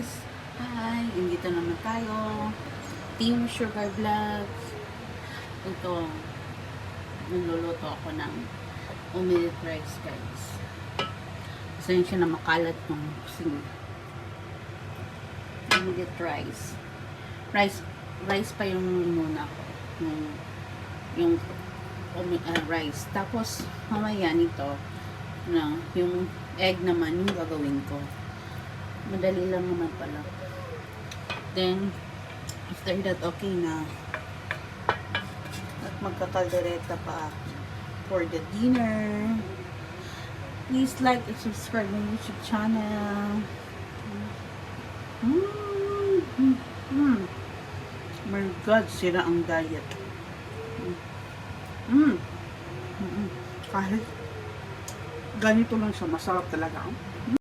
guys! Hi! Indito naman tayo. Team Sugar Vlogs. Ito, niluluto ako ng omelette rice guys. Kasi siya na makalat ng omelette rice. Rice pa yung muna ko. Yung rice. Tapos, mamaya nito, yung egg naman yung gagawin ko. Madali lang naman pala. Then, after that, okay na. At magkakaldereta pa for the dinner. Please like and subscribe my YouTube channel. My God, sira ang diet. Kahit ganito lang siya, masarap talaga.